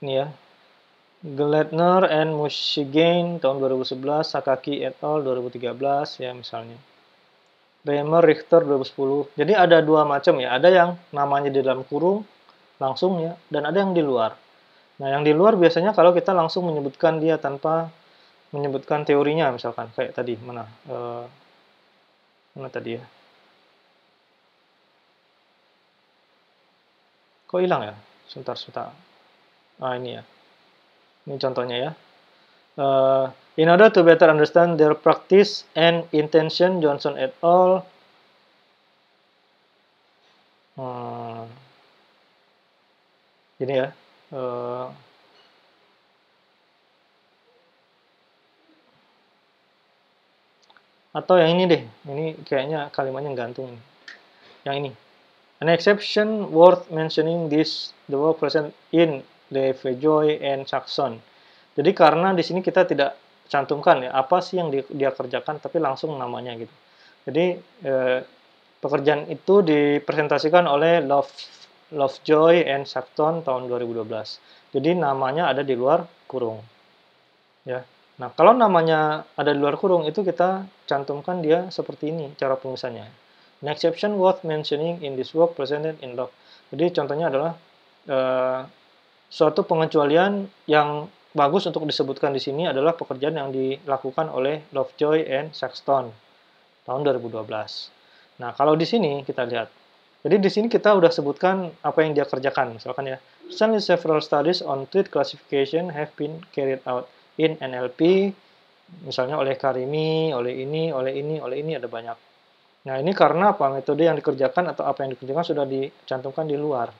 ini ya, Gleitner and Muschigain tahun 2011, Sakaki et al. 2013 ya misalnya. Reimer Richter 2010. Jadi ada dua macam ya, ada yang namanya di dalam kurung langsung ya, dan ada yang di luar. Nah, yang di luar biasanya kalau kita langsung menyebutkan dia tanpa menyebutkan teorinya, misalkan kayak tadi mana tadi ya. Kok hilang ya? Sebentar. Ah, ini ya. Ini contohnya ya. In order to better understand their practice and intention, Johnson et al. Ini ya. Atau yang ini deh. Ini kayaknya kalimatnya gantung. Yang ini. An exception worth mentioning this the work present in Lovejoy and Saxon. Jadi karena di sini kita tidak cantumkan ya apa sih yang dia kerjakan, tapi langsung namanya gitu. Jadi pekerjaan itu dipresentasikan oleh Lovejoy and Saxon tahun 2012. Jadi namanya ada di luar kurung. Ya. Nah, kalau namanya ada di luar kurung itu kita cantumkan dia seperti ini cara penulisannya. An exception worth mentioning in this work presented in log. Jadi contohnya adalah suatu pengecualian yang bagus untuk disebutkan di sini adalah pekerjaan yang dilakukan oleh Lovejoy and Saxton tahun 2012. Nah, kalau di sini kita lihat. Jadi di sini kita udah sebutkan apa yang dia kerjakan. Misalkan ya, recently several studies on tweet classification have been carried out in NLP, misalnya oleh Karimi, oleh ini ada banyak. Nah, ini karena apa? Metode yang dikerjakan atau apa yang dikerjakan sudah dicantumkan di luar,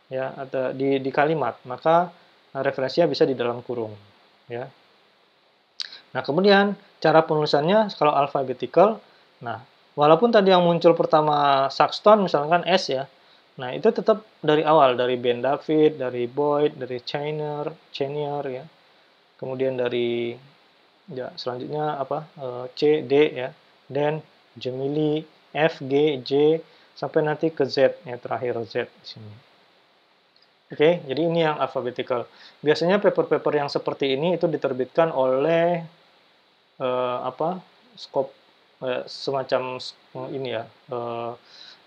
ya, atau di kalimat. Maka referensinya bisa di dalam kurung, ya. Nah, kemudian cara penulisannya kalau alphabetical. Nah, walaupun tadi yang muncul pertama Saxton, misalkan S ya. Nah, itu tetap dari awal, dari Ben David, dari Boyd, dari Chenier, ya. Kemudian dari ya selanjutnya apa? C, D ya. Dan Gemili, F, G, J, sampai nanti ke Z, ya terakhir Z di sini. Oke, jadi ini yang alphabetical. Biasanya paper-paper yang seperti ini itu diterbitkan oleh semacam ini ya,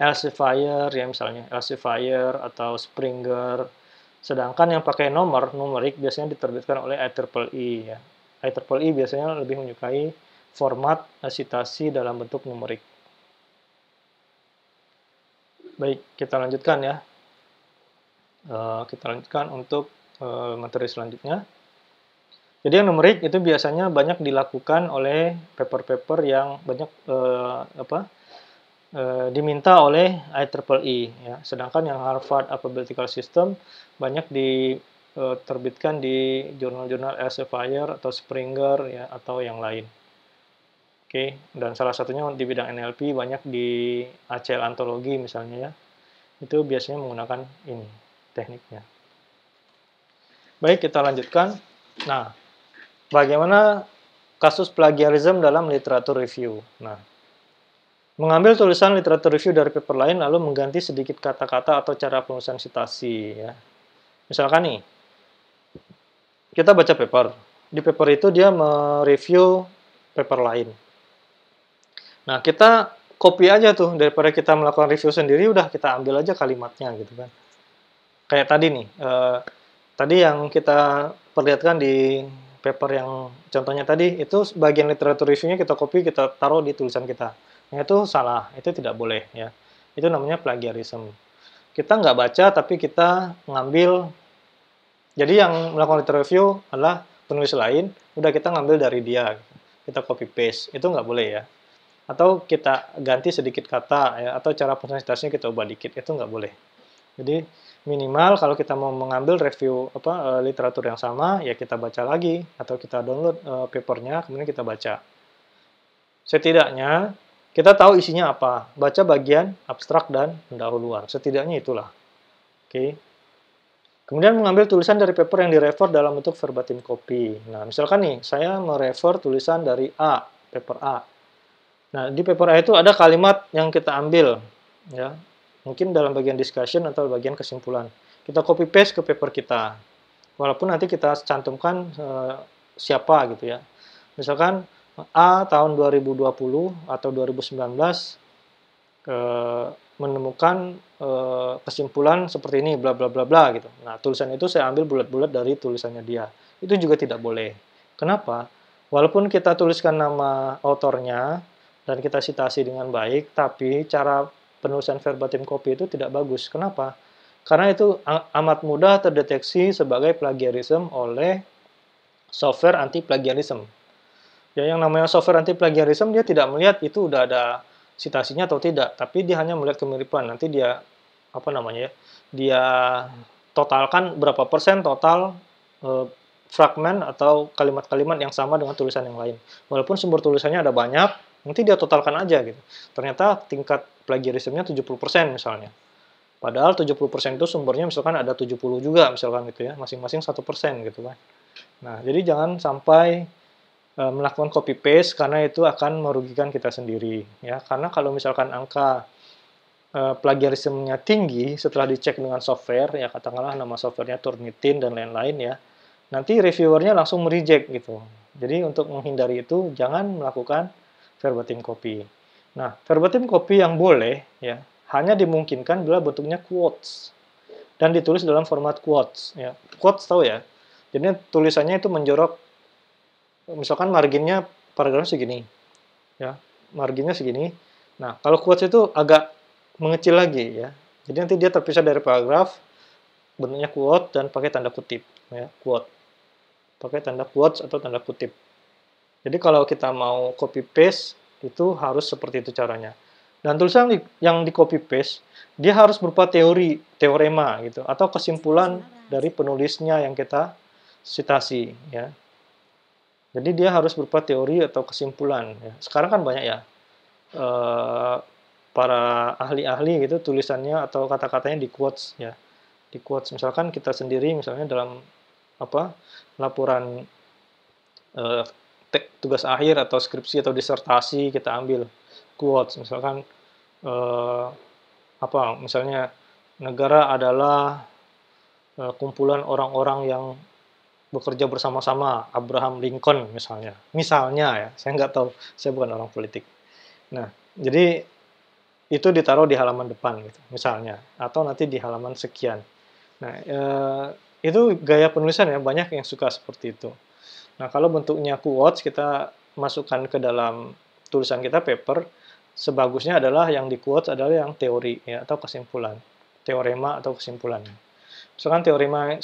Elsevier ya misalnya, Elsevier atau Springer. Sedangkan yang pakai numerik biasanya diterbitkan oleh IEEE ya. IEEE biasanya lebih menyukai format sitasi dalam bentuk numerik. Baik, kita lanjutkan ya. Kita lanjutkan untuk materi selanjutnya. Jadi yang numerik itu biasanya banyak dilakukan oleh paper-paper yang banyak diminta oleh IEEE ya. Sedangkan yang Harvard Alphabetical System banyak diterbitkan di jurnal-jurnal Elsevier atau Springer ya atau yang lain. Oke, dan salah satunya di bidang NLP banyak di ACL Antologi misalnya ya. Itu biasanya menggunakan ini tekniknya. Baik, kita lanjutkan. Nah, bagaimana kasus plagiarism dalam literatur review? Nah, mengambil tulisan literatur review dari paper lain lalu mengganti sedikit kata-kata atau cara penulisan citasi ya. Misalkan nih, kita baca paper. Di paper itu dia mereview paper lain. Nah, kita copy aja tuh daripada kita melakukan review sendiri, udah kita ambil aja kalimatnya gitu kan. Kayak tadi nih, tadi yang kita perlihatkan di paper yang contohnya tadi, itu bagian literatur review-nya kita copy, kita taruh di tulisan kita. Nah, itu salah, itu tidak boleh ya. Itu namanya plagiarism. Kita nggak baca, tapi kita ngambil. Jadi yang melakukan literatur review adalah penulis lain, udah kita ngambil dari dia, kita copy paste, itu nggak boleh ya. Atau kita ganti sedikit kata ya, atau cara presentasinya kita ubah dikit, itu nggak boleh. Jadi minimal kalau kita mau mengambil review literatur yang sama, ya kita baca lagi atau kita download papernya, kemudian kita baca. Setidaknya kita tahu isinya apa, baca bagian abstrak dan pendahuluan. Setidaknya itulah. Oke. Kemudian mengambil tulisan dari paper yang direfer dalam bentuk verbatim copy. Nah, misalkan nih, saya merefer tulisan dari A, paper A. Nah, di paper A itu ada kalimat yang kita ambil, ya. Mungkin dalam bagian discussion atau bagian kesimpulan. Kita copy paste ke paper kita. Walaupun nanti kita cantumkan siapa gitu ya. Misalkan A tahun 2020 atau 2019 menemukan kesimpulan seperti ini, bla bla bla bla gitu. Nah, tulisan itu saya ambil bulat-bulat dari tulisannya dia. Itu juga tidak boleh. Kenapa? Walaupun kita tuliskan nama autornya dan kita citasi dengan baik, tapi cara penulisan verbatim copy itu tidak bagus. Kenapa? Karena itu amat mudah terdeteksi sebagai plagiarism oleh software anti plagiarism. Ya, yang namanya software anti plagiarism dia tidak melihat itu udah ada citasinya atau tidak, tapi dia hanya melihat kemiripan. Nanti dia dia totalkan berapa persen total fragmen atau kalimat-kalimat yang sama dengan tulisan yang lain. Walaupun sumber tulisannya ada banyak, nanti dia totalkan aja gitu. Ternyata tingkat plagiarismnya 70% misalnya. Padahal 70% itu sumbernya misalkan ada 70 juga misalkan gitu ya, masing-masing 1% gitu kan. Nah, jadi jangan sampai melakukan copy paste karena itu akan merugikan kita sendiri ya. Karena kalau misalkan angka plagiarismenya tinggi setelah dicek dengan software ya, katakanlah nama softwarenya Turnitin dan lain-lain ya, nanti reviewernya langsung mereject gitu. Jadi untuk menghindari itu jangan melakukan verbatim copy. Nah, verbatim copy yang boleh ya hanya dimungkinkan bila bentuknya quotes dan ditulis dalam format quotes ya. Quotes tahu ya. Jadi tulisannya itu menjorok, misalkan marginnya paragraf segini ya, marginnya segini. Nah, kalau quotes itu agak mengecil lagi ya, jadi nanti dia terpisah dari paragraf, bentuknya quote dan pakai tanda kutip ya, quote pakai tanda quotes atau tanda kutip. Jadi kalau kita mau copy paste itu harus seperti itu caranya. Dan tulisan yang di copy paste dia harus berupa teori, teorema gitu, atau kesimpulan dari penulisnya yang kita citasi ya. Jadi dia harus berupa teori atau kesimpulan. Ya. Sekarang kan banyak ya para ahli-ahli gitu tulisannya atau kata-katanya di quotes ya. Di quotes misalkan kita sendiri misalnya dalam laporan tugas akhir atau skripsi atau disertasi kita ambil quotes misalkan misalnya negara adalah kumpulan orang-orang yang bekerja bersama-sama, Abraham Lincoln misalnya ya, saya nggak tahu, saya bukan orang politik. Nah, jadi itu ditaruh di halaman depan gitu, misalnya, atau nanti di halaman sekian. Nah, itu gaya penulisan ya, banyak yang suka seperti itu. Nah, kalau bentuknya quotes kita masukkan ke dalam tulisan kita paper, sebagusnya adalah yang di quotes adalah yang teori ya, atau kesimpulan, teorema atau kesimpulannya. Misalkan teorema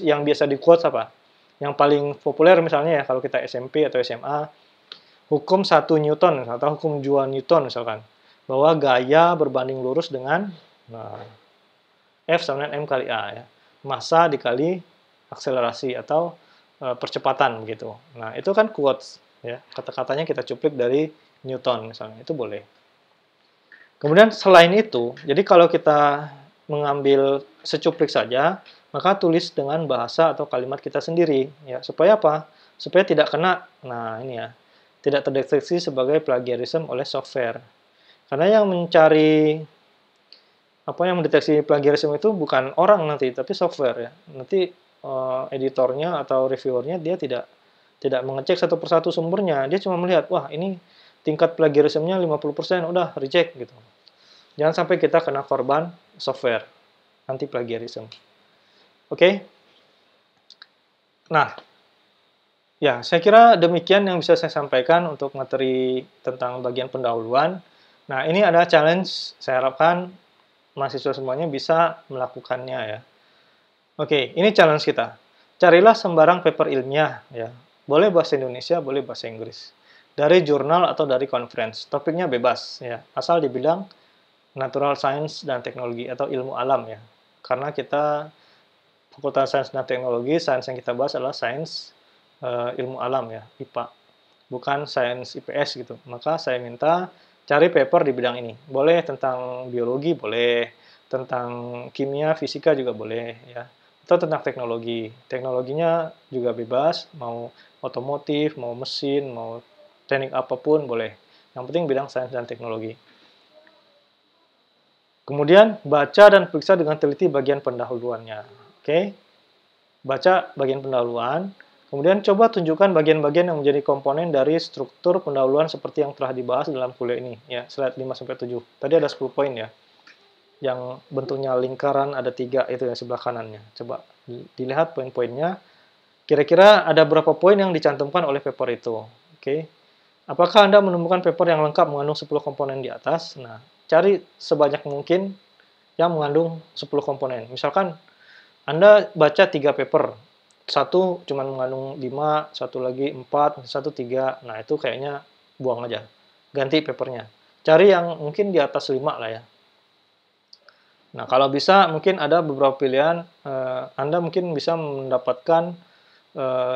yang biasa di quotes apa? Yang paling populer misalnya ya kalau kita SMP atau SMA, hukum 1 Newton atau hukum 2 Newton misalkan. bahwa gaya berbanding lurus dengan F sama dengan M kali A ya. Massa dikali akselerasi atau percepatan begitu. Nah, itu kan quotes ya. Kata-katanya kita cuplik dari Newton misalnya. Itu boleh. Kemudian selain itu, jadi kalau kita mengambil secuplik saja, maka tulis dengan bahasa atau kalimat kita sendiri ya. Supaya apa? Supaya tidak kena. Nah, ini ya. Tidak terdeteksi sebagai plagiarism oleh software. Karena yang mendeteksi plagiarisme itu bukan orang nanti, tapi software ya. Nanti editornya atau reviewernya dia tidak mengecek satu persatu sumbernya. Dia cuma melihat, wah ini tingkat plagiarismenya 50%, udah reject gitu. Jangan sampai kita kena korban software anti plagiarism. Oke? Nah, ya saya kira demikian yang bisa saya sampaikan untuk materi tentang bagian pendahuluan. Nah, ini ada challenge, saya harapkan mahasiswa semuanya bisa melakukannya ya. Oke, ini challenge kita. Carilah sembarang paper ilmiah ya. Boleh bahasa Indonesia, boleh bahasa Inggris. Dari jurnal atau dari conference. Topiknya bebas ya. Asal dibilang natural science dan teknologi atau ilmu alam ya. Karena kita Fakultas Sains dan Teknologi, sains yang kita bahas adalah sains ilmu alam ya, IPA. Bukan sains IPS gitu. Maka saya minta cari paper di bidang ini. Boleh tentang biologi, boleh tentang kimia, fisika juga boleh ya. Atau tentang teknologi. Teknologinya juga bebas, mau otomotif, mau mesin, mau teknik apapun boleh. Yang penting bidang sains dan teknologi. Kemudian baca dan periksa dengan teliti bagian pendahuluannya. Oke. Baca bagian pendahuluan. Kemudian coba tunjukkan bagian-bagian yang menjadi komponen dari struktur pendahuluan seperti yang telah dibahas dalam kuliah ini. Ya, slide 5-7. Tadi ada 10 poin ya. Yang bentuknya lingkaran ada 3 itu yang sebelah kanannya. Coba dilihat poin-poinnya. Kira-kira ada berapa poin yang dicantumkan oleh paper itu. Oke. Apakah Anda menemukan paper yang lengkap mengandung 10 komponen di atas? Nah, cari sebanyak mungkin yang mengandung 10 komponen. Misalkan Anda baca 3 paper, satu cuma mengandung 5, satu lagi 4, satu 3. Nah, itu kayaknya buang aja. Ganti papernya. Cari yang mungkin di atas 5 lah ya. Nah, kalau bisa mungkin ada beberapa pilihan. Anda mungkin bisa mendapatkan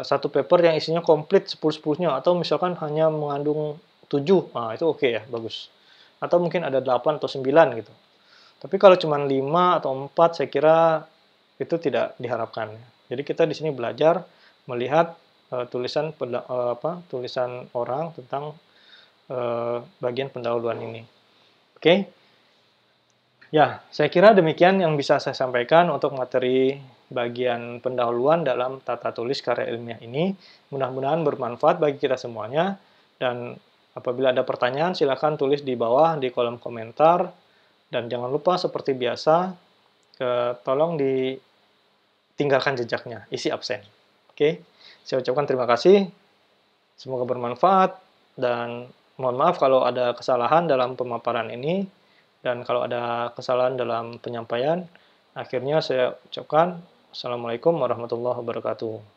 satu paper yang isinya komplit 10-10-nya. Atau misalkan hanya mengandung 7. Nah, itu oke ya, bagus. Atau mungkin ada 8 atau 9 gitu. Tapi kalau cuma 5 atau 4, saya kira itu tidak diharapkan. Jadi kita di sini belajar melihat tulisan orang tentang bagian pendahuluan ini. Oke? Ya, saya kira demikian yang bisa saya sampaikan untuk materi bagian pendahuluan dalam tata tulis karya ilmiah ini. Mudah-mudahan bermanfaat bagi kita semuanya. Dan apabila ada pertanyaan, silakan tulis di bawah di kolom komentar. Dan jangan lupa seperti biasa, tolong tinggalkan jejaknya, isi absen. Oke, saya ucapkan terima kasih, semoga bermanfaat, dan mohon maaf kalau ada kesalahan dalam pemaparan ini, dan kalau ada kesalahan dalam penyampaian, akhirnya saya ucapkan Assalamualaikum warahmatullahi wabarakatuh.